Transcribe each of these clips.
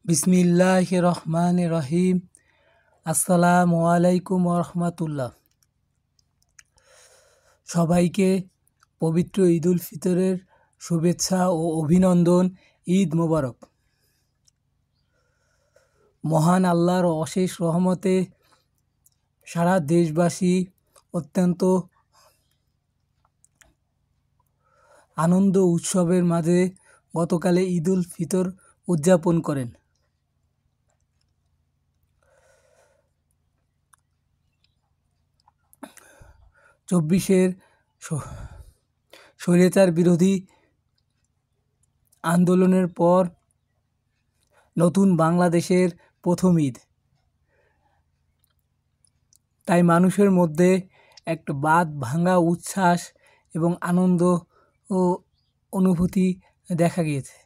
বিসমিল্লাহির রহমানির রহিম। আসসালামু আলাইকুম রহমাতুল্লাহ। সবাইকে পবিত্র ঈদ উল ফিতরের শুভেচ্ছা ও অভিনন্দন। ঈদ মোবারক। মহান আল্লাহর অশেষ রহমতে সারা দেশবাসী অত্যন্ত আনন্দ উৎসবের মাঝে গতকালে ঈদ উল ফিতর উদযাপন করেন। চব্বিশের স্বৈরাচার বিরোধী আন্দোলনের পর নতুন বাংলাদেশের প্রথম ঈদ, তাই মানুষের মধ্যে একটা বাঁধ ভাঙা উচ্ছ্বাস এবং আনন্দ ও অনুভূতি দেখা গিয়েছে।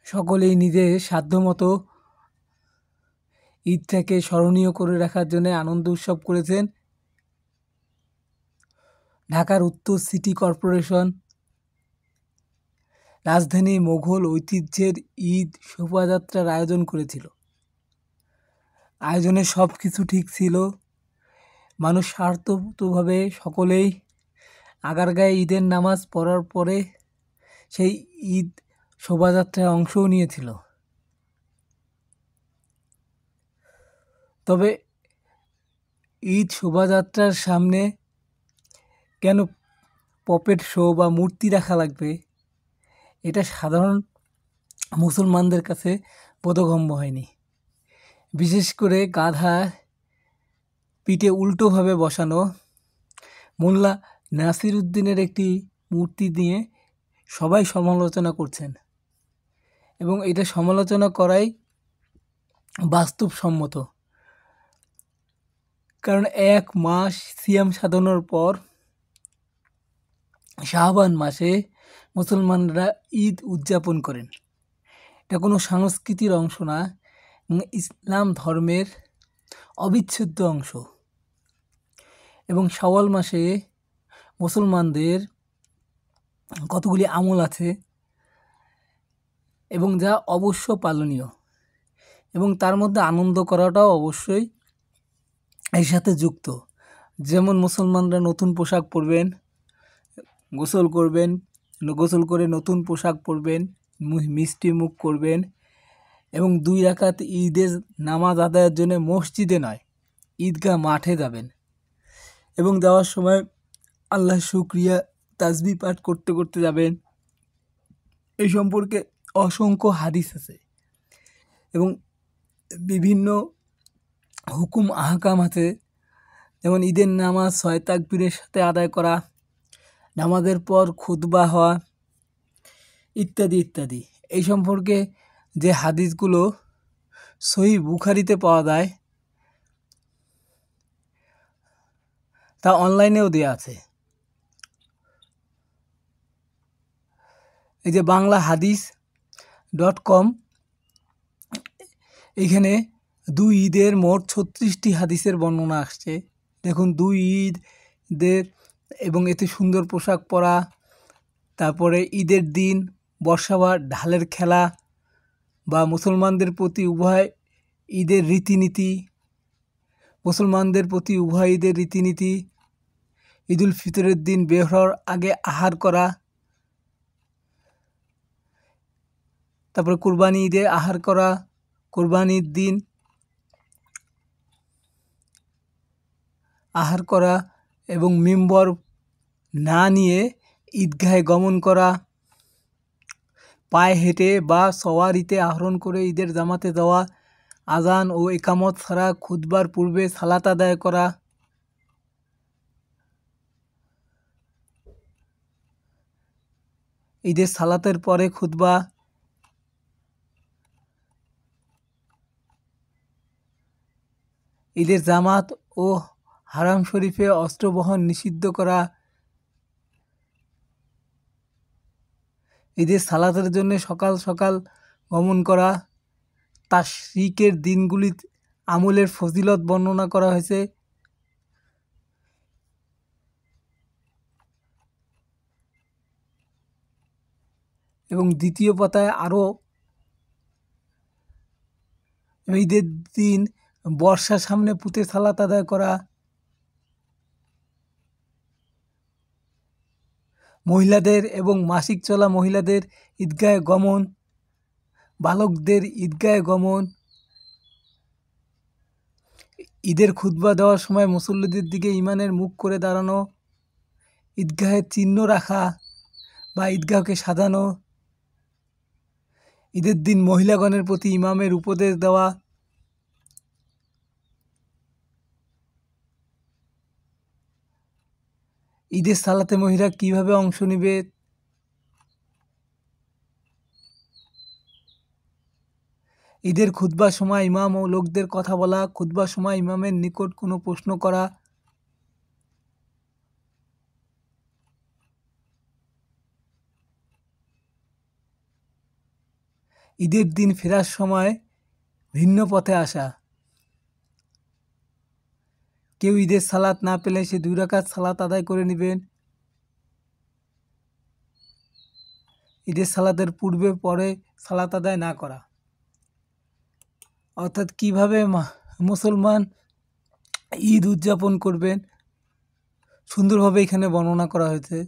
সকলেই নিজের সাধ্যমতো ঈদটাকে স্মরণীয় করে রাখার জন্য আনন্দ উৎসব করেছেন। ঢাকার উত্তর সিটি কর্পোরেশন রাজধানী মোগল ঐতিহ্যের ঈদ শোভাযাত্রার আয়োজন করেছিল। আয়োজনে সব কিছু ঠিক ছিল। মানুষ স্বার্থভাবে সকলেই আগারগাঁয়ে ঈদের নামাজ পড়ার পরে সেই ঈদ শোভাযাত্রায় অংশও নিয়েছিল। তবে ঈদ শোভাযাত্রার সামনে কেন পপেট শো বা মূর্তি রাখা লাগবে, এটা সাধারণ মুসলমানদের কাছে বোধগম্য হয়নি। বিশেষ করে গাধা পিঠে উল্টোভাবে বসানো মোল্লা নাসির উদ্দিনের একটি মূর্তি নিয়ে সবাই সমালোচনা করছেন, এবং এটা সমালোচনা করাই বাস্তবসম্মত। কারণ এক মাস সিয়াম সাধনার পর শাহবান মাসে মুসলমানরা ঈদ উদযাপন করেন। এটা কোনো সংস্কৃতির অংশ না, ইসলাম ধর্মের অবিচ্ছেদ্য অংশ। এবং শাওয়াল মাসে মুসলমানদের কতগুলি আমল আছে এবং যা অবশ্য পালনীয়, এবং তার মধ্যে আনন্দ করাটাও অবশ্যই এর সাথে যুক্ত। যেমন মুসলমানরা নতুন পোশাক পরবেন, গোসল করবেন, গোসল করে নতুন পোশাক পরবেন, মিষ্টি মুখ করবেন, এবং 2 রাকাত ঈদের নামাজ আদায়ের জন্য মসজিদে নয় ঈদগাহ মাঠে যাবেন, এবং যাওয়ার সময় আল্লাহ শুকরিয়া তাসবিহ পাঠ করতে করতে যাবেন। এই সম্পর্কে অসংখ্য হাদিস আছে এবং বিভিন্ন হুকুম আহকাম আছে। যেমন ঈদের নামাজ 6 তাকবীরের সাথে আদায় করা, নামাজের পর খুতবা হওয়া, ইত্যাদি ইত্যাদি। এই সম্পর্কে যে হাদিসগুলো সহিহ বুখারীতে পাওয়া যায় তা অনলাইনেও দেওয়া আছে। এই যে banglaHadith.com, এখানে 2 ঈদের মোট 36টি হাদিসের বর্ণনা আসছে। দেখুন, 2 ঈদের এবং এতে সুন্দর পোশাক পরা, তারপরে ঈদের দিন বর্ষা বা ঢালের খেলা বা মুসলমানদের প্রতি উভয় ঈদের রীতিনীতি, ঈদ উল ফিতরের দিন বের হওয়ার আগে আহার করা, তারপরে কুরবানি ঈদে আহার করা, কুরবানির দিন আহার করা, এবং মিম্বর না নিয়ে ঈদগাহে গমন করা, পায়ে হেঁটে বা সওয়ারিতে আরোহণ করে ঈদের জামাতে যাওয়া, আজান ও ইকামত ছাড়া খুতবার পূর্বে সালাত আদায় করা, ঈদের সালাতের পরে খুতবা, ঈদের জামাত ও হারাম শরীফে অস্ত্র বহন নিষিদ্ধ করা, ঈদের সালাতের জন্য সকাল সকাল গমন করা, তাশরিকের দিনগুলির আমলের ফজিলত বর্ণনা করা হয়েছে। এবং দ্বিতীয় পাতায় আরও ঈদের দিন বর্ষার সামনে পুঁতে সালাত আদায় করা, মহিলাদের এবং মাসিক চলা মহিলাদের ঈদগাহে গমন, বালকদের ঈদগাহে গমন, ঈদের খুতবা দেওয়ার সময় মুসল্লিদের দিকে ইমানের মুখ করে দাঁড়ানো, ঈদগাহের চিহ্ন রাখা বা ঈদগাহকে সাজানো, ঈদের দিন মহিলাগণের প্রতি ইমামের উপদেশ দেওয়া, ঈদের সালাতে মহিলা কিভাবে অংশ নেবে, ঈদের খুতবার সময় ইমাম ও লোকদের কথা বলা, খুতবার সময় ইমামের নিকট কোনো প্রশ্ন করা, ঈদের দিন ফেরার সময় ভিন্ন পথে আসা, কেউ ঈদের সালাত না পেলে সে 2 রাকাত সালাত আদায় করে নেবেন, ঈদের সালাতের পূর্বে পরে সালাত আদায় না করা, অর্থাৎ কিভাবে মুসলমান ঈদ উদযাপন করবেন সুন্দরভাবে এখানে বর্ণনা করা হয়েছে।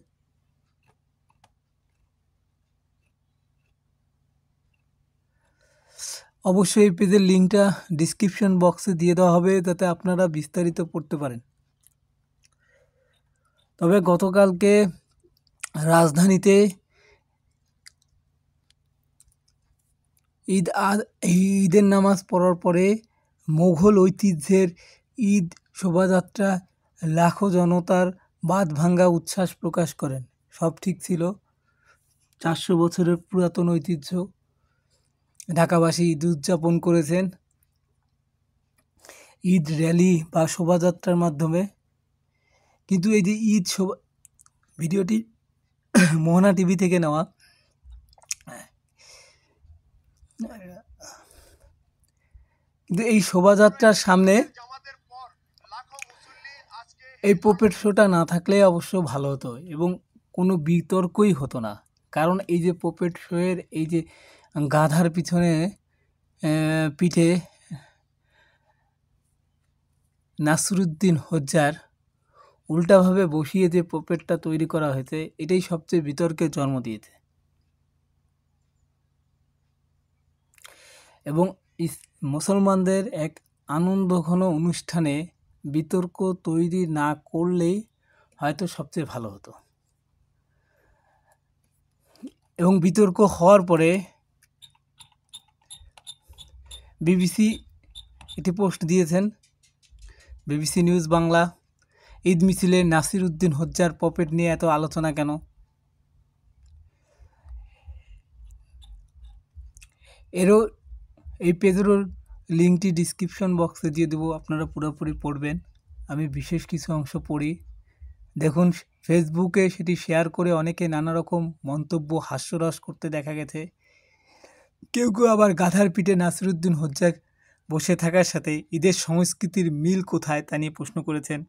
অবশ্যই এই পেজের লিঙ্কটা ডিসক্রিপশন বক্সে দিয়ে দেওয়া হবে, যাতে আপনারা বিস্তারিত পড়তে পারেন। তবে গতকালকে রাজধানীতে ঈদের নামাজ পড়ার পরে মোঘল ঐতিহ্যের ঈদ শোভাযাত্রা লাখো জনতার বাঁধ ভাঙ্গা উচ্ছ্বাস প্রকাশ করেন। সব ঠিক ছিল, 400 বছরের পুরাতন ঐতিহ্য ঢাকাবাসী ঈদ উদযাপন করেছেন ঈদ র্যালি বা শোভাযাত্রার মাধ্যমে। কিন্তু এই যে ঈদ ভিডিওটি মোহনা টিভি থেকে নেওয়া, কিন্তু এই শোভাযাত্রার সামনে এই পুপেট শোটা না থাকলে অবশ্য ভালো হতো এবং কোনো বিতর্কই হতো না। কারণ এই যে পুপেট শোয়ের এই যে গাধার পিঠে নাসিরুদ্দিন হোজ্জার উল্টাভাবে বসিয়ে যে পুপেটটা তৈরি করা হয়েছে, এটাই সবচেয়ে বিতর্কের জন্ম দিয়েছে। এবং মুসলমানদের এক আনন্দঘন অনুষ্ঠানে বিতর্ক তৈরি না করলেই হয়তো সবচেয়ে ভালো হতো। এবং বিতর্ক হওয়ার পরে বিবিসি একটি পোস্ট দিয়েছেন, বিবিসি নিউজ বাংলা, ঈদ মিছিলে নাসিরুদ্দিন হোজ্জার পপেট নিয়ে এত আলোচনা কেন? এই পেজেরও লিঙ্কটি ডিসক্রিপশন বক্সে দিয়ে দেবো, আপনারা পুরোপুরি পড়বেন। আমি বিশেষ কিছু অংশ পড়ি। দেখুন, ফেসবুকে সেটি শেয়ার করে অনেকে নানা রকম মন্তব্য হাস্যরস করতে দেখা গেছে। কেউ কেউ আবার গাধার পিঠে নাসিরুদ্দিন হোজ্জা বসে থাকার সাথে ঈদের সংস্কৃতির মিল কোথায় তা নিয়ে প্রশ্ন করেছেন।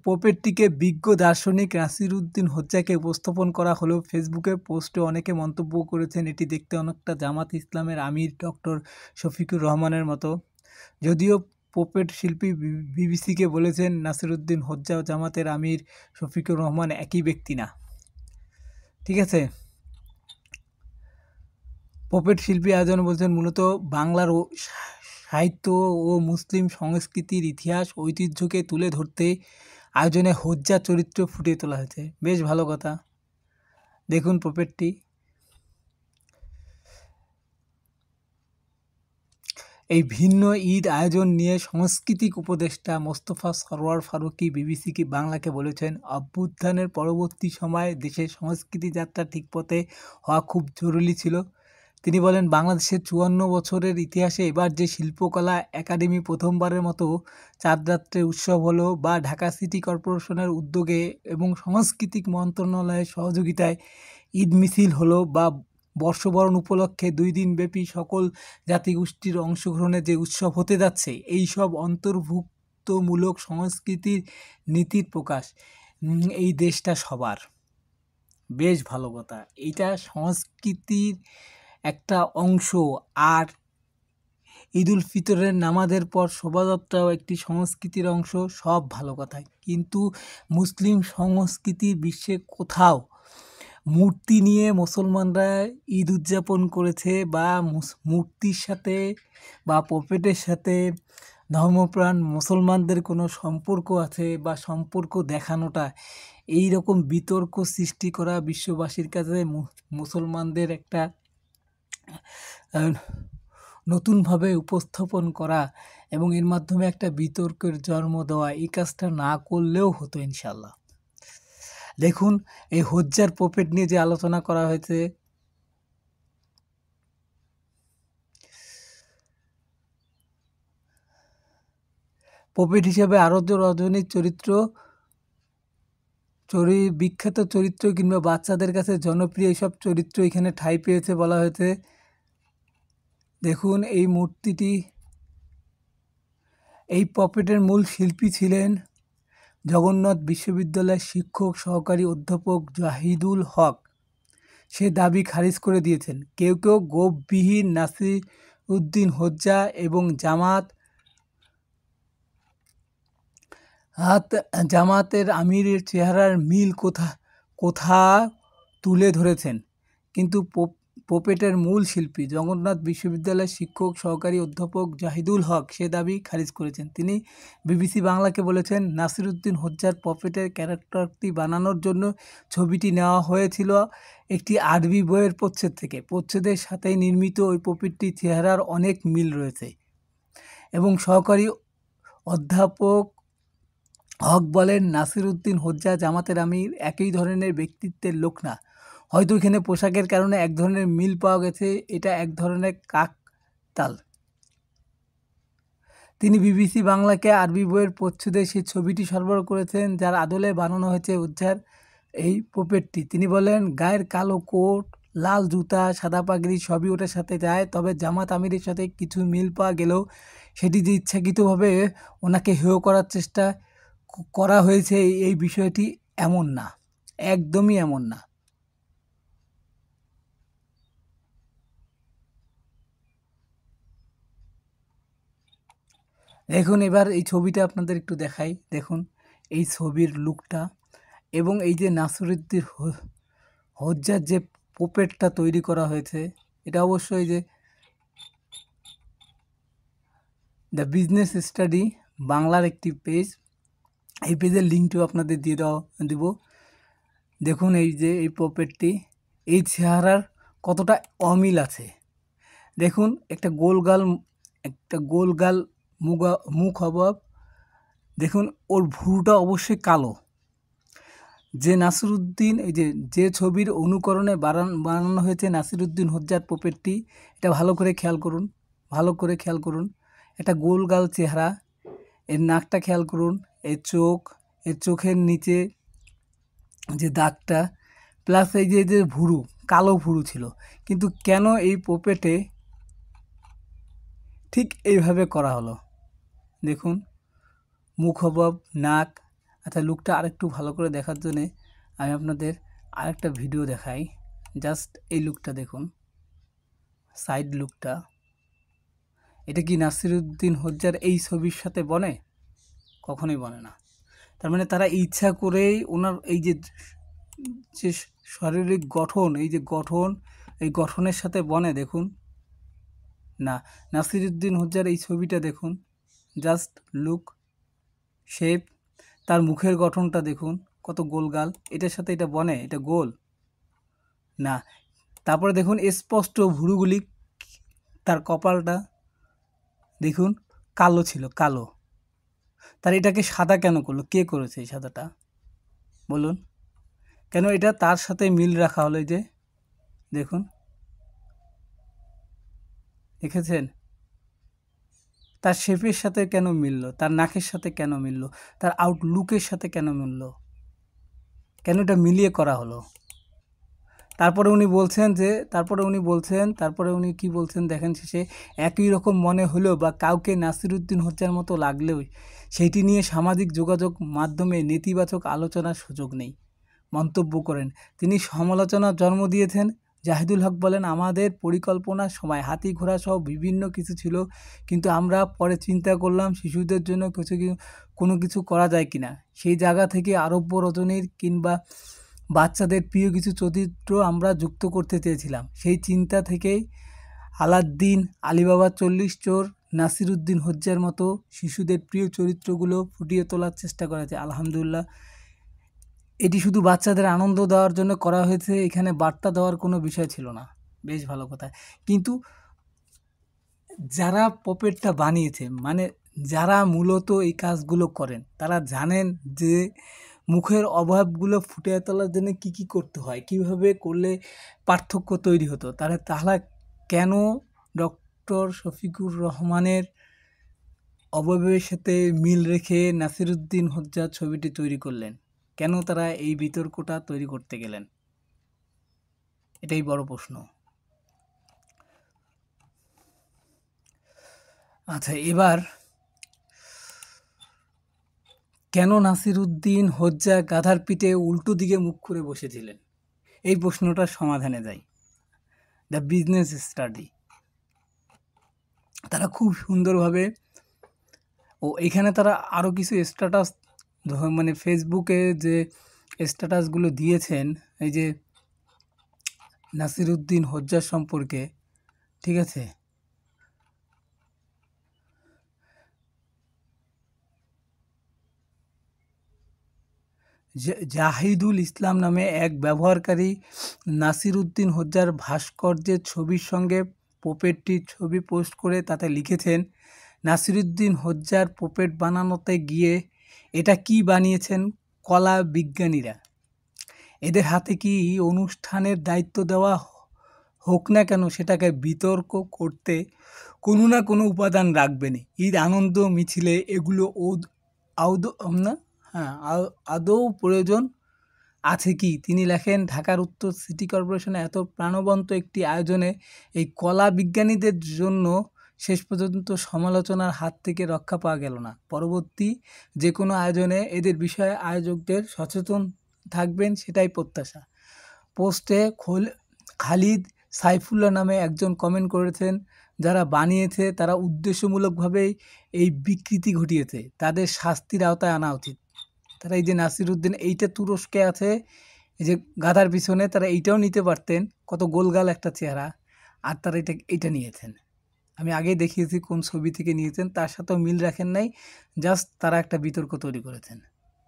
পুপেটটিকে বিজ্ঞ দার্শনিক নাসিরুদ্দিন হোজ্জাকে উপস্থাপন করা হলেও ফেসবুকে পোস্টে অনেকে মন্তব্য করেছেন এটি দেখতে অনেকটা জামাত ইসলামের আমির ডক্টর শফিকুর রহমানের মতো। যদিও পুপেট শিল্পী বিবিসিকে বলেছেন নাসিরুদ্দিন হোজ্জা ও জামাতের আমির শফিকুর রহমান একই ব্যক্তি না। ঠিক আছে, পুপেট শিল্পী আয়োজন বলছেন মূলত বাংলার সাহিত্য ও মুসলিম সংস্কৃতির ইতিহাস ঐতিহ্যকে তুলে ধরতে আয়োজনে হোজ্জা চরিত্র ফুটিয়ে তোলা হয়েছে। বেশ ভালো কথা। দেখুন পুপেটটি। এই ভিন্ন ঈদ আয়োজন নিয়ে সাংস্কৃতিক উপদেষ্টা মোস্তফা সরওয়ার ফারুকী বিবিসি বাংলাকে বলেছেন, অভ্যুত্থানের পরবর্তী সময়ে দেশের সংস্কৃতি যাত্রা ঠিক পথে হওয়া খুব জরুরি ছিল। তিনি বলেন, বাংলাদেশের 54 বছরের ইতিহাসে এবার যে শিল্পকলা একাডেমি প্রথমবারের মতো 4 রাত্রের উৎসব হলো, বা ঢাকা সিটি কর্পোরেশনের উদ্যোগে এবং সাংস্কৃতিক মন্ত্রণালয়ের সহযোগিতায় ঈদ মিছিল হলো, বা বর্ষবরণ উপলক্ষে 2 দিনব্যাপী সকল জাতিগোষ্ঠীর অংশগ্রহণে যে উৎসব হতে যাচ্ছে, এই সব অন্তর্ভুক্তমূলক সংস্কৃতির নীতির প্রকাশ। এই দেশটা সবার। বেশ ভালো কথা, এইটা সংস্কৃতির একটা অংশ। আর ঈদুল ফিতরের নামাজের পর শোভাযাত্রাও একটি সংস্কৃতির অংশ, সব ভালো কথা। কিন্তু মুসলিম সংস্কৃতির বিশ্বে কোথাও মূর্তি নিয়ে মুসলমানরা ঈদ উদযাপন করেছে, বা মূর্তির সাথে বা পপেটের সাথে ধর্মপ্রাণ মুসলমানদের কোনো সম্পর্ক আছে বা সম্পর্ক দেখানোটা, এই রকম বিতর্ক সৃষ্টি করা বিশ্ববাসীর কাছে মুসলমানদের একটা নতুনভাবে উপস্থাপন করা এবং এর মাধ্যমে একটা বিতর্কের জন্ম দেওয়া, এই কাজটা না করলেও হতো ইনশাল্লাহ। দেখুন, এই হজ্জার পপেট নিয়ে যে আলোচনা করা হয়েছে, পপেট হিসেবে আরও রজনীর বিখ্যাত চরিত্র কিংবা বাচ্চাদের কাছে জনপ্রিয় এইসব চরিত্র এখানে ঠাঁই পেয়েছে বলা হয়েছে। দেখুন, এই মূর্তিটি, এই পপেটের মূল শিল্পী ছিলেন জগন্নাথ বিশ্ববিদ্যালয়ের শিক্ষক সহকারী অধ্যাপক জাহিদুল হক। সে দাবি খারিজ করে দিয়েছেন কেউ কেউ। গোপবিহীন নাসিরউদ্দিন হোজ্জা এবং জামাতের আমিরের চেহারার মিল কোথা তুলে ধরেছেন, কিন্তু পপেটের মূল শিল্পী জগন্নাথ বিশ্ববিদ্যালয়ের শিক্ষক সহকারী অধ্যাপক জাহিদুল হক সে দাবি খারিজ করেছেন। তিনি বিবিসি বাংলাকে বলেছেন, নাসিরউদ্দিন হোজ্জার পপেটের ক্যারেক্টারটি বানানোর জন্য ছবিটি নেওয়া হয়েছিল একটি আরবি বইয়ের প্রচ্ছদ থেকে। প্রচ্ছদের সাথে নির্মিত ওই পপেটটির চেহারার অনেক মিল রয়েছে। এবং সহকারী অধ্যাপক হক বলেন, নাসিরউদ্দিন হোজ্জা জামাতের আমির একই ধরনের ব্যক্তিত্বের লোক না। হয়তো এখানে পোশাকের কারণে এক ধরনের মিল পাওয়া গেছে, এটা এক ধরনের কাকতাল। তিনি বিবিসি বাংলাকে আরবি বইয়ের প্রচ্ছদে সেই ছবিটি সরবরাহ করেছেন যার আদলে বানানো হয়েছে হোজ্জার এই পপেটটি। তিনি বলেন, গায়ের কালো কোট, লাল জুতা, সাদা পাগড়ি সবই ওটার সাথে যায়। তবে জামাত আমিরের সাথে কিছু মিল পাওয়া গেলেও সেটি যে ইচ্ছাকৃতভাবে ওনাকে হেয় করার চেষ্টা করা হয়েছে এই বিষয়টি এমন না, একদমই এমন না। দেখুন, এবার এই ছবিটা আপনাদের একটু দেখাই। দেখুন এই ছবির লুকটা, এবং এই যে নাসিরউদ্দিন হোজ্জার যে পপেটটা তৈরি করা হয়েছে, এটা অবশ্যই যে দ্য বিজনেস স্টাডি বাংলার একটি পেজ, এই পেজের লিঙ্কটিও আপনাদের দিব। দেখুন এই যে এই পপেটটি, এই চেহারার কতটা অমিল আছে। দেখুন একটা গোলগাল মুখ অভাব। দেখুন ওর ভুরুটা অবশ্যই কালো। যে নাসিরউদ্দিন, এই যে ছবির অনুকরণে বানানো হয়েছে নাসিরউদ্দিন হোজ্জার পপেটটি, এটা ভালো করে খেয়াল করুন। একটা গোলগাল চেহারা, এর নাকটা খেয়াল করুন, এর চোখের নিচে যে দাগটা, প্লাস এই যে ভুরু, কালো ভুরু ছিল। কিন্তু কেন এই পপেটে ঠিক এইভাবে করা হলো? দেখুন মুখভাব, নাক। আচ্ছা, লুকটা আরেকটু ভালো করে দেখার জন্যে আমি আপনাদের আরেকটা ভিডিও দেখাই। জাস্ট এই লুকটা দেখুন, সাইড লুকটা। এটা কি নাসিরউদ্দিন হোজ্জার এই ছবির সাথে বনে? কখনোই বনে না। তার মানে তারা ইচ্ছা করেই ওনার এই যে শারীরিক গঠন, এই গঠনের সাথে বনে? দেখুন না। নাসিরউদ্দিন হোজ্জার এই ছবিটা দেখুন, জাস্ট লুক, শেপ, তার মুখের গঠনটা দেখুন কত গোলগাল, এটার সাথে এটা বনে? এটা গোল না। তারপরে দেখুন স্পষ্ট ভুরুগুলি, তার কপালটা দেখুন কালো ছিল, কালো। তার এটাকে সাদা কেন করলো? কে করেছে এই সাদাটা বলুন? কেন এটা তার সাথে মিল রাখা হলো? এই যে দেখুন, দেখেছেন তার শেপের সাথে কেন মিললো? তার নাকের সাথে কেন মিললো? তার আউটলুকের সাথে কেন মিললো? কেন এটা মিলিয়ে করা হলো? তারপরে উনি কি বলছেন দেখেন, শেষে একই রকম মনে হলেও বা কাউকে নাসিরউদ্দিন হোজ্জার মতো লাগলেও সেইটি নিয়ে সামাজিক যোগাযোগ মাধ্যমে নেতিবাচক আলোচনার সুযোগ নেই। মন্তব্য করেন। তিনি সমালোচনার জন্ম দিয়েছেন। জাহিদুল হক বলেন, আমাদের পরিকল্পনার সময় হাতি ঘোড়া সহ বিভিন্ন কিছু ছিল, কিন্তু আমরা পরে চিন্তা করলাম শিশুদের জন্য কোনো কিছু করা যায় কিনা। সেই জায়গা থেকে আরব্য রজনীর কিংবা বাচ্চাদের প্রিয় কিছু চরিত্র আমরা যুক্ত করতে চেয়েছিলাম। সেই চিন্তা থেকেই আলাদ্দিন, আলিবাবা 40 চোর, নাসিরুদ্দিন হোজ্জার মতো শিশুদের প্রিয় চরিত্রগুলো ফুটিয়ে তোলার চেষ্টা করেছে। আলহামদুলিল্লাহ, এটি শুধু বাচ্চাদের আনন্দ দেওয়ার জন্য করা হয়েছে, এখানে বার্তা দেওয়ার কোনো বিষয় ছিল না। বেশ ভালো কথা। কিন্তু যারা পপেটটা বানিয়েছে, মানে যারা মূলত এই কাজগুলো করেন, তারা জানেন যে মুখের অভাবগুলো ফুটিয়ে তোলার জন্য কী কী করতে হয়, কীভাবে করলে পার্থক্য তৈরি হতো। তাহলে কেন ডক্টর শফিকুর রহমানের অবয়বের সাথে মিল রেখে নাসিরুদ্দিন হোজ্জার ছবিটি তৈরি করলেন? কেন তারা এই বিতর্কটা তৈরি করতে গেলেন? এটাই বড় প্রশ্ন। আচ্ছা, এবার কেন নাসিরুদ্দিন হোজ্জা গাধার পিঠে উল্টো দিকে মুখ করে বসেছিলেন? এই প্রশ্নটার সমাধানে যাই। দ্য বিজনেস স্টাডি, তারা খুব সুন্দরভাবে, এখানে তারা আরও কিছু স্ট্যাটাস, মানে ফেসবুকে যে স্ট্যাটাসগুলো দিয়েছেন এই যে নাসিরুদ্দিন হোজ্জার সম্পর্কে, ঠিক আছে, জাহিদুল ইসলাম নামে এক ব্যবহারকারী নাসিরুদ্দিন হোজ্জার ভাস্কর্যের ছবির সঙ্গে পোপেটটির ছবি পোস্ট করে তাতে লিখেছেন, নাসিরুদ্দিন হোজ্জার পোপেট বানানোতে গিয়ে এটা কি বানিয়েছেন কলা বিজ্ঞানীরা, এদের হাতে কি অনুষ্ঠানের দায়িত্ব দেওয়া হোক না কেন, সেটাকে বিতর্ক করতে কোনো না কোনো উপাদান রাখবেনই। ঈদ আনন্দ মিছিলে এগুলো আদৌ প্রয়োজন আছে কি? তিনি লেখেন, ঢাকার উত্তর সিটি কর্পোরেশনে এত প্রাণবন্ত একটি আয়োজনে এই কলা বিজ্ঞানীদের জন্য শেষ পর্যন্ত সমালোচনার হাত থেকে রক্ষা পাওয়া গেল না। পরবর্তী যে কোনো আয়োজনে এদের বিষয়ে আয়োজকদের সচেতন থাকবেন, সেটাই প্রত্যাশা। পোস্টে খালিদ সাইফুল্লাহ নামে একজন কমেন্ট করেছেন, যারা বানিয়েছে তারা উদ্দেশ্যমূলকভাবেই এই বিকৃতি ঘটিয়েছে, তাদের শাস্তির আওতায় আনা উচিত। তারা এই যে নাসিরুদ্দিন, এইটা তুরস্কে আছে, এই যে গাধার পিছনে, তারা এইটাও নিতে পারতেন, কত গোলগাল একটা চেহারা, আর তারা এইটা নিয়েছেন। আমি আগেই দেখিয়েছি কোন ছবি থেকে নিয়েছেন, তার সাথেও মিল রাখেন নাই, জাস্ট তারা একটা বিতর্ক তৈরি করেছেন,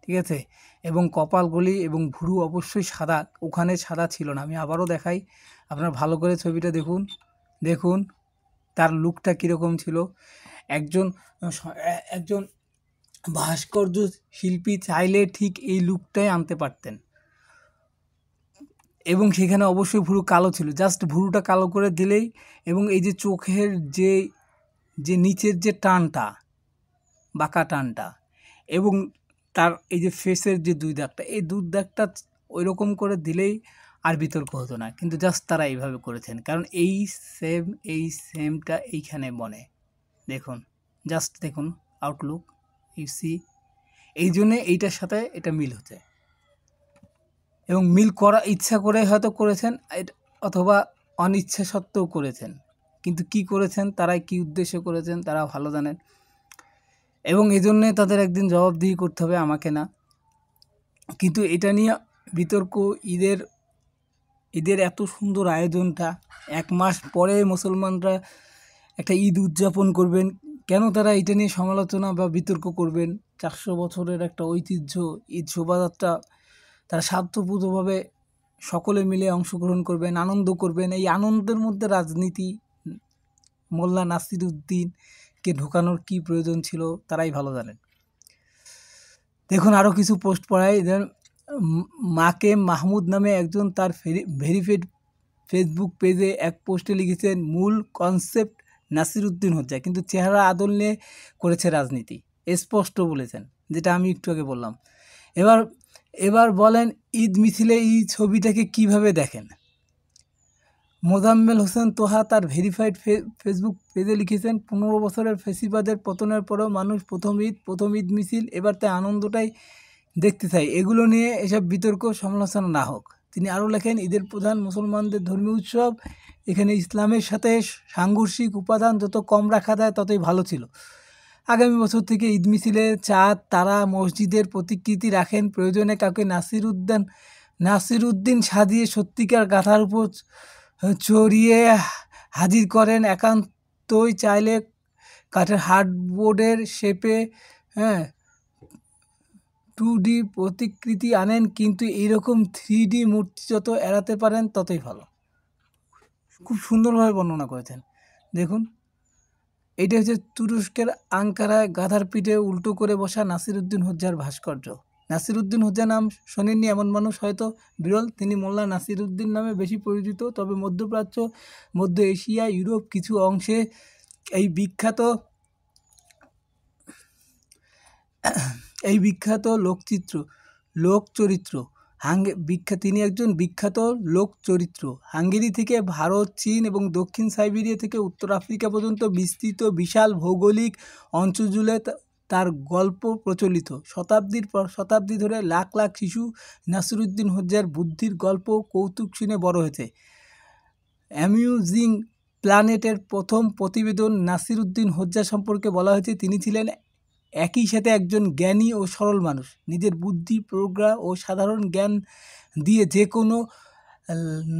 ঠিক আছে। এবং কপালগুলি এবং ভুরু অবশ্যই সাদা, ওখানে সাদা ছিল না। আমি আবারও দেখাই, আপনারা ভালো করে ছবিটা দেখুন তার লুকটা কীরকম ছিল। একজন ভাস্কর্য শিল্পী চাইলে ঠিক এই লুকটাই আনতে পারতেন, এবং সেখানে অবশ্যই ভুরু কালো ছিল, জাস্ট ভুরুটা কালো করে দিলেই, এবং এই যে চোখের যে নিচের যে টানটা, বাঁকা টানটা, এবং তার এই যে ফেসের যে দুই দাগটা, এই দুই দাগটা ওই রকম করে দিলেই আর বিতর্ক হতো না। কিন্তু জাস্ট তারা এইভাবে করেছেন, কারণ এই সেমটা এইখানে বনে, দেখুন, জাস্ট দেখুন আউটলুক, ইউসি, এই জন্যে এইটার সাথে এটা মিল হচ্ছে, এবং মিল করা ইচ্ছা করে হয়তো করেছেন, অথবা অনিচ্ছা সত্ত্বেও করেছেন, কিন্তু কি করেছেন, তারাই কি উদ্দেশ্য করেছেন তারা ভালো জানেন, এবং এই জন্যে তাদের একদিন জবাবদিহি করতে হবে, আমাকে না। কিন্তু এটা নিয়ে বিতর্ক, ঈদের এত সুন্দর আয়োজনটা, 1 মাস পরে মুসলমানরা একটা ঈদ উদযাপন করবেন, কেন তারা এটা নিয়ে সমালোচনা বা বিতর্ক করবেন? 400 বছরের একটা ঐতিহ্য, ঈদ শোভাযাত্রা, তারা স্বার্থপূর্ণভাবে সকলে মিলে অংশগ্রহণ করবেন, আনন্দ করবেন। এই আনন্দের মধ্যে রাজনীতি, মোল্লা নাসিরুদ্দিনকে ঢোকানোর কি প্রয়োজন ছিল, তারাই ভালো জানেন। দেখুন আরও কিছু পোস্ট পড়াই। মাকে মাহমুদ নামে একজন তার ভেরিফাইড ফেসবুক পেজে এক পোস্টে লিখেছেন, মূল কনসেপ্ট নাসিরুদ্দিন হোজ্জা, কিন্তু চেহারা আদল নিয়ে করেছে রাজনীতি, স্পষ্ট বলেছেন, যেটা আমি একটু আগে বললাম। এবার বলেন, ঈদ মিছিলে এই ছবিটাকে কিভাবে দেখেন? মোজাম্মেল হোসেন তোহা তার ভেরিফাইড ফেসবুক পেজে লিখেছেন, 15 বছরের ফেসিবাদের পতনের পরেও মানুষ প্রথম ঈদ মিছিল, এবার তাই আনন্দটাই দেখতে চাই এগুলো নিয়ে এসব বিতর্ক সমালোচনা না হোক। তিনি আরও লেখেন, ঈদের প্রধান মুসলমানদের ধর্মীয় উৎসব, এখানে ইসলামের সাথে সাংঘর্ষিক উপাদান যত কম রাখা যায় ততই ভালো ছিল। আগামী বছর থেকে ঈদ মিছিলে চাঁদ, তারা, মসজিদের প্রতিকৃতি রাখেন, প্রয়োজনে কাউকে নাসিরউদ্দিন সাজিয়ে সত্যিকার গাথার উপর চড়িয়ে হাজির করেন। একান্তই চাইলে কাঠের হার্ডবোর্ডের শেপে 2D প্রতিকৃতি আনেন, কিন্তু এইরকম 3D মূর্তি যত এড়াতে পারেন ততই ভালো। খুব সুন্দরভাবে বর্ণনা করেছেন। দেখুন, এটা হচ্ছে তুরস্কের আঙ্কারায় গাধার পিঠে উল্টো করে বসা নাসিরউদ্দিন হোজ্জার ভাস্কর্য। নাসিরউদ্দিন হোজ্জা নাম শোনেননি এমন মানুষ হয়তো বিরল। তিনি মোল্লা নাসিরউদ্দিন নামে বেশি পরিচিত। তবে মধ্যপ্রাচ্য, মধ্য এশিয়া, ইউরোপ কিছু অংশে এই বিখ্যাত লোকচরিত্র তিনি একজন বিখ্যাত লোকচরিত্র। হাঙ্গেরি থেকে ভারত, চীন এবং দক্ষিণ সাইবেরিয়া থেকে উত্তর আফ্রিকা পর্যন্ত বিস্তৃত বিশাল ভৌগোলিক অঞ্চল জুড়ে তার গল্প প্রচলিত। শতাব্দীর পর শতাব্দী ধরে লাখ লাখ শিশু নাসিরউদ্দিন হোজ্জার বুদ্ধির গল্প কৌতুক শুনে বড় হয়েছে। অ্যামিউজিং প্ল্যানেটের প্রথম প্রতিবেদন নাসিরউদ্দিন হোজ্জা সম্পর্কে বলা হয়েছে, তিনি ছিলেন একই সাথে একজন জ্ঞানী ও সরল মানুষ। নিজের বুদ্ধি, প্রজ্ঞা ও সাধারণ জ্ঞান দিয়ে যে কোনো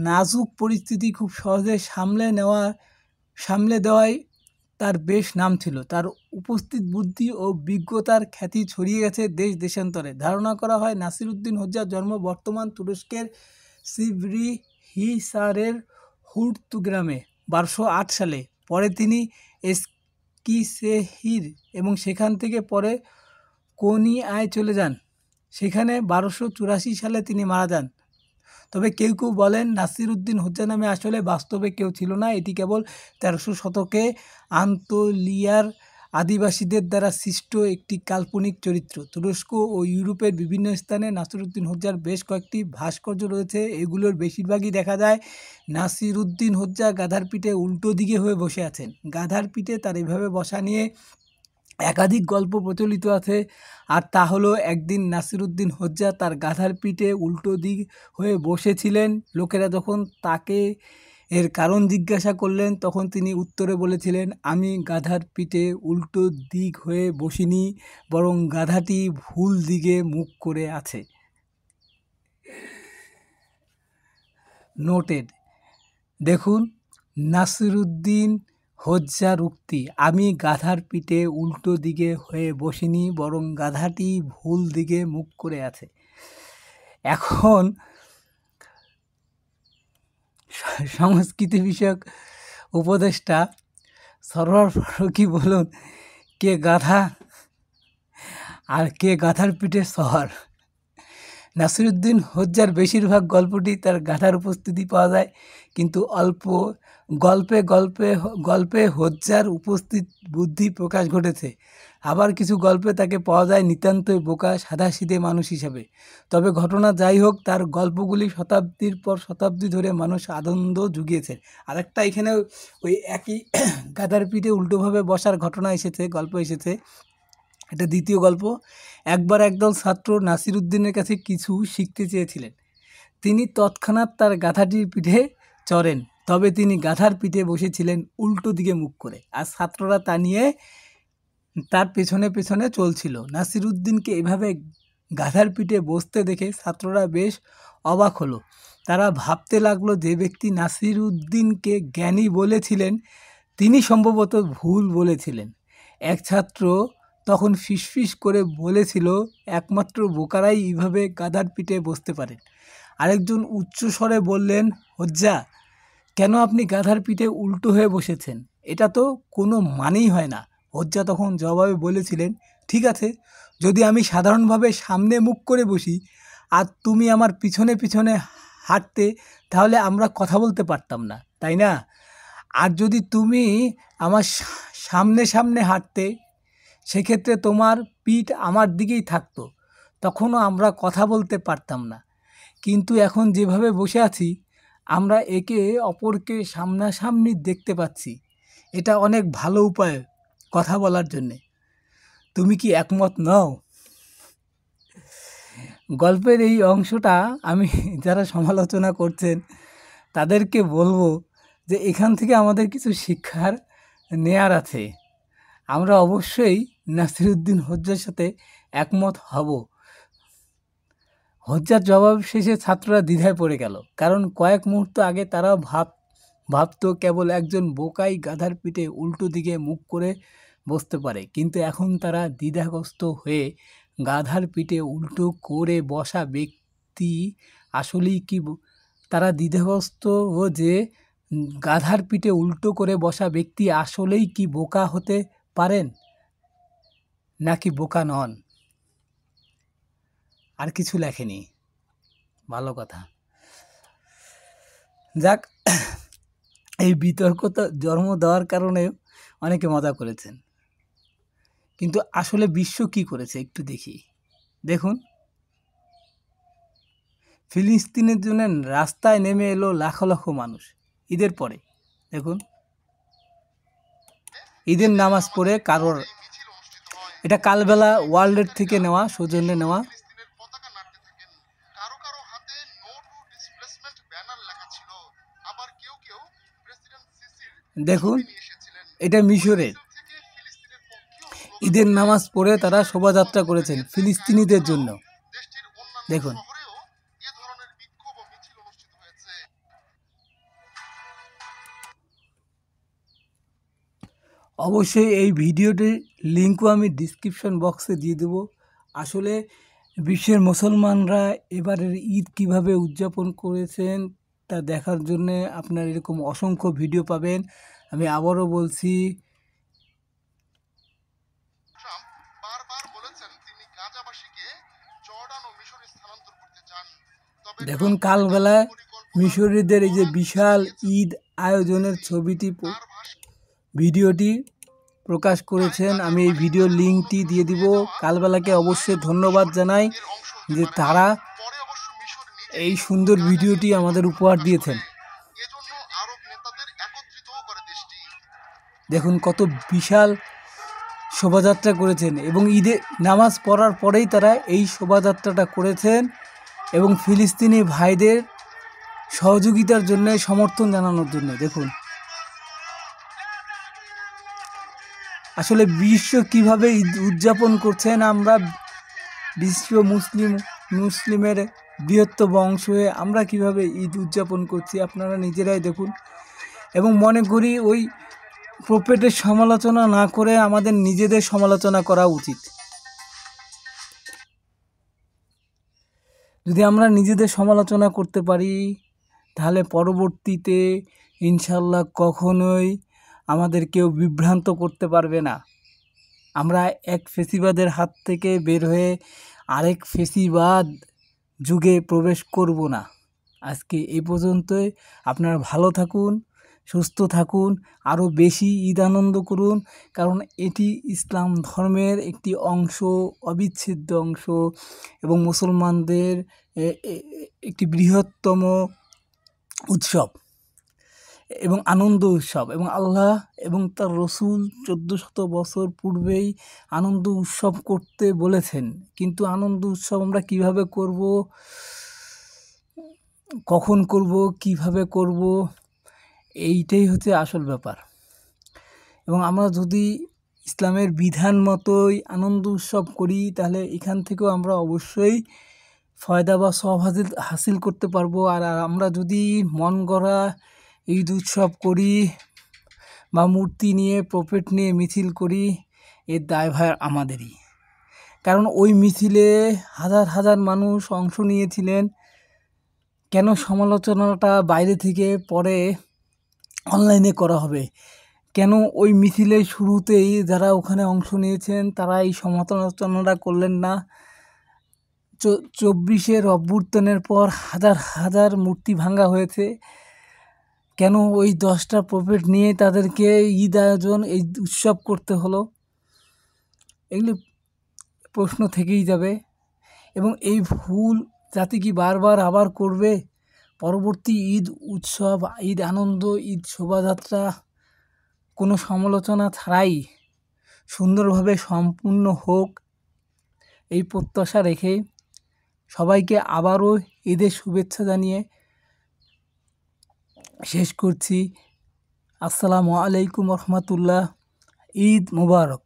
নাজুক পরিস্থিতি খুব সহজে সামলে দেওয়াই তার বেশ নাম ছিল। তার উপস্থিত বুদ্ধি ও বিজ্ঞতার খ্যাতি ছড়িয়ে গেছে দেশ দেশান্তরে। ধারণা করা হয় নাসিরউদ্দিন হোজ্জার জন্ম বর্তমান তুরস্কের সিভরিহিসারের হুর্তু গ্রামে 1208 সালে। পরে তিনি এস্কিসেহির এবং সেখান থেকে পরে কোনিয়ায় চলে যান। সেখানে 1284 সালে তিনি মারা যান। তবে কেউ কেউ বলেন নাসিরউদ্দিন হোজ্জা নামে আসলে বাস্তবে কেউ ছিল না। এটি কেবল 1300 শতকে আন্তলিয়ার আদিবাসীদের দ্বারা সৃষ্ট একটি কাল্পনিক চরিত্র। তুরস্ক ও ইউরোপের বিভিন্ন স্থানে নাসিরউদ্দিন হোজ্জার বেশ কয়েকটি ভাস্কর্য রয়েছে। এগুলোর বেশিরভাগই দেখা যায় নাসিরউদ্দিন হোজ্জা গাধার পিঠে উল্টো দিকে হয়ে বসে আছেন। গাধার পিঠে তার এভাবে বসা নিয়ে একাধিক গল্প প্রচলিত আছে। আর তা হলো, একদিন নাসিরউদ্দিন হোজ্জা তার গাধার পিঠে উল্টো দিক হয়ে বসেছিলেন। লোকেরা যখন তাকে এর কারণ জিজ্ঞাসা করলেন, তখন তিনি উত্তরে বলেছিলেন, আমি গাধার পিঠে উল্টো দিক হয়ে বসিনি, বরং গাধাটি ভুল দিকে মুখ করে আছে। নোটেড। দেখুন, নাসিরউদ্দিন হোজ্জার উক্তি, আমি গাধার পিঠে উল্টো দিকে হয়ে বসিনি, বরং গাধাটি ভুল দিকে মুখ করে আছে। এখন সংস্কৃতি বিষয়ক উপদেষ্টা সরোয়ার ফারুকী বলুন, কে গাধা আর কে গাধার পিঠে সওয়ার? নাসিরউদ্দিন হোজ্জার বেশিরভাগ গল্পটি তার গাধার উপস্থিতি পাওয়া যায়, কিন্তু অল্প গল্পে হোজ্জার উপস্থিত বুদ্ধি প্রকাশ ঘটেছে। আবার কিছু গল্পে তাকে পাওয়া যায় নিতান্তই বোকা সাদাসিধে মানুষ হিসাবে। তবে ঘটনা যাই হোক, তার গল্পগুলি শতাব্দীর পর শতাব্দী ধরে মানুষ আনন্দ জুগিয়েছে। আরেকটা এখানে ওই একই গাধার পিঠে উল্টোভাবে বসার গল্প এসেছে। এটা দ্বিতীয় গল্প। একবার একদল ছাত্র নাসিরউদ্দিনের কাছে কিছু শিখতে চেয়েছিলেন। তিনি তৎক্ষণাৎ তার গাধাটির পিঠে চড়েন। তবে তিনি গাধার পিঠে বসেছিলেন উল্টো দিকে মুখ করে, আর ছাত্ররা তা নিয়ে তার পেছনে পেছনে চলছিল। নাসিরউদ্দিনকে এভাবে গাধার পিঠে বসতে দেখে ছাত্ররা বেশ অবাক হলো। তারা ভাবতে লাগলো, যে ব্যক্তি নাসিরউদ্দিনকে জ্ঞানী বলেছিলেন তিনি সম্ভবত ভুল বলেছিলেন। এক ছাত্র তখন ফিসফিস করে বলেছিল, একমাত্র বোকারাই এইভাবে গাধার পিঠে বসতে পারেন। আরেকজন উচ্চস্বরে বললেন, হোজ্জা, কেন আপনি গাধার পিঠে উল্টো হয়ে বসেছেন? এটা তো কোনো মানেই হয় না। হোজ্জা তখন জবাবে বলেছিলেন, ঠিক আছে, যদি আমি সাধারণভাবে সামনে মুখ করে বসি আর তুমি আমার পিছনে পিছনে হাঁটতে, তাহলে আমরা কথা বলতে পারতাম না, তাই না? আর যদি তুমি আমার সামনে সামনে হাঁটতে, সেক্ষেত্রে তোমার পিঠ আমার দিকেই থাকতো, তখনও আমরা কথা বলতে পারতাম না। কিন্তু এখন যেভাবে বসে আছি, আমরা একে অপরকে সামনাসামনি দেখতে পাচ্ছি। এটা অনেক ভালো উপায় কথা বলার জন্যে। তুমি কি একমত নও? গল্পের এই অংশটা আমি যারা সমালোচনা করছেন তাদেরকে বলবো যে এখান থেকে আমাদের কিছু শিক্ষার নেয়ার আছে। আমরা অবশ্যই নাসিরুদ্দিন হোজ্জার সাথে একমত হব। হোজ্জার জবাব শেষে ছাত্ররা দ্বিধায় পড়ে গেল, কারণ কয়েক মুহূর্ত আগে তারা ভাবতো কেবল একজন বোকাই গাধার পিঠে উল্টো দিকে মুখ করে বসতে পারে, কিন্তু এখন তারা দ্বিধাগ্রস্ত হয়ে গাধার পিঠে উল্টো করে বসা ব্যক্তি আসলেই কি তারা দ্বিধাগ্রস্ত যে গাধার পিঠে উল্টো করে বসা ব্যক্তি আসলেই কি বোকা হতে পারেন নাকি বোকা নন। আর কিছু লেখেনি। ভালো কথা। যাক, এই বিতর্কতা জন্ম দেওয়ার কারণে অনেকে মজা করেছেন, কিন্তু আসলে বিশ্ব কি করেছে একটু দেখি। দেখুন, ফিলিস্তিনের জন্য রাস্তায় নেমে এলো লাখ লাখ মানুষ ঈদের পরে। দেখুন, ঈদের নামাজ পড়ে কারোর, এটা কালবেলা ওয়ার্ল্ডের থেকে নেওয়া, সৌজন্যে নেওয়া। দেখুন, এটা মিশরের ঈদের নামাজ পড়ে তারা শোভাযাত্রা করেছেন ফিলিস্তিনিদের জন্য। দেখুন, অবশ্যই এই ভিডিওটির লিঙ্কও আমি ডিসক্রিপশন বক্সে দিয়ে দেবো। আসলে বিশ্বের মুসলমানরা এবারের ঈদ কিভাবে উদযাপন করেছেন তা দেখার জন্যে আপনার এরকম অসংখ্য ভিডিও পাবেন। আমি আবারও বলছি, দেখুন কালবেলায় মিশরীদের এই যে বিশাল ঈদ আয়োজনের ভিডিওটি প্রকাশ করেছেন। আমি এই ভিডিওর লিঙ্কটি দিয়ে দিব। কালবেলাকে অবশ্যই ধন্যবাদ জানাই যে তারা এই সুন্দর ভিডিওটি আমাদের উপহার দিয়েছেন। দেখুন কত বিশাল শোভাযাত্রা করেছেন, এবং ঈদে নামাজ পড়ার পরেই তারা এই শোভাযাত্রাটা করেছেন এবং ফিলিস্তিনি ভাইদের সহযোগিতার জন্য, সমর্থন জানানোর জন্য। দেখুন আসলে বিশ্ব কিভাবে ঈদ উদযাপন করছেন। আমরা বিশ্ব মুসলিমের বৃহত্তম অংশ হয়ে আমরা কিভাবে ঈদ উদযাপন করছি আপনারা নিজেরাই দেখুন। এবং মনে করি ওই প্রফেটের সমালোচনা না করে আমাদের নিজেদের সমালোচনা করা উচিত। যদি আমরা নিজেদের সমালোচনা করতে পারি তাহলে পরবর্তীতে ইনশাল্লাহ কখনোই আমাদের কেউ বিভ্রান্ত করতে পারবে না। আমরা এক ফেসিবাদের হাত থেকে বের হয়ে আরেক ফেসিবাদ যুগে প্রবেশ করব না। আজকে এই পর্যন্তই। আপনারা ভালো থাকুন, সুস্থ থাকুন, আরও বেশি ঈদ আনন্দ করুন, কারণ এটি ইসলাম ধর্মের একটি অংশ, অবিচ্ছেদ্য অংশ, এবং মুসলমানদের একটি বৃহত্তম উৎসব এবং আনন্দ উৎসব। এবং আল্লাহ এবং তার রসুল 1400 বছর পূর্বেই আনন্দ উৎসব করতে বলেছেন। কিন্তু আনন্দ উৎসব আমরা কিভাবে করব, কখন করব, কিভাবে করব, এইটাই হচ্ছে আসল ব্যাপার। এবং আমরা যদি ইসলামের বিধান মতোই আনন্দ উৎসব করি তাহলে এখান থেকেও আমরা অবশ্যই ফয়দা বা সব হাসিল করতে পারবো। আর আমরা যদি মন গড়া ঈদ উৎসব করি বা মূর্তি নিয়ে, প্রফেট নিয়ে মিছিল করি, এর দায়ভার আমাদেরই। কারণ ওই মিছিলে হাজার হাজার মানুষ অংশ নিয়েছিলেন। কেন সমালোচনাটা বাইরে থেকে পরে অনলাইনে করা হবে? কেন ওই মিছিলের শুরুতেই যারা ওখানে অংশ নিয়েছেন তারা এই সমালোচনাটা করলেন না? 24-এর অভ্যুত্থানের পর হাজার হাজার মূর্তি ভাঙা হয়েছে, কেন ওই 10টা প্রফেট নিয়ে তাদেরকে ঈদ আয়োজন, এই উৎসব করতে হলো? এগুলি প্রশ্ন থেকেই যাবে। এবং এই ভুল জাতি কি বারবার আবার করবে? পরবর্তী ঈদ উৎসব, ঈদ আনন্দ, ঈদ শোভাযাত্রা কোনো সমালোচনা ছাড়াই সুন্দরভাবে সম্পূর্ণ হোক, এই প্রত্যাশা রেখে সবাইকে আবারও ঈদের শুভেচ্ছা জানিয়ে শেষ করছি। আসসালামু আলাইকুম রহমতুল্লাহ। ঈদ মুবারক।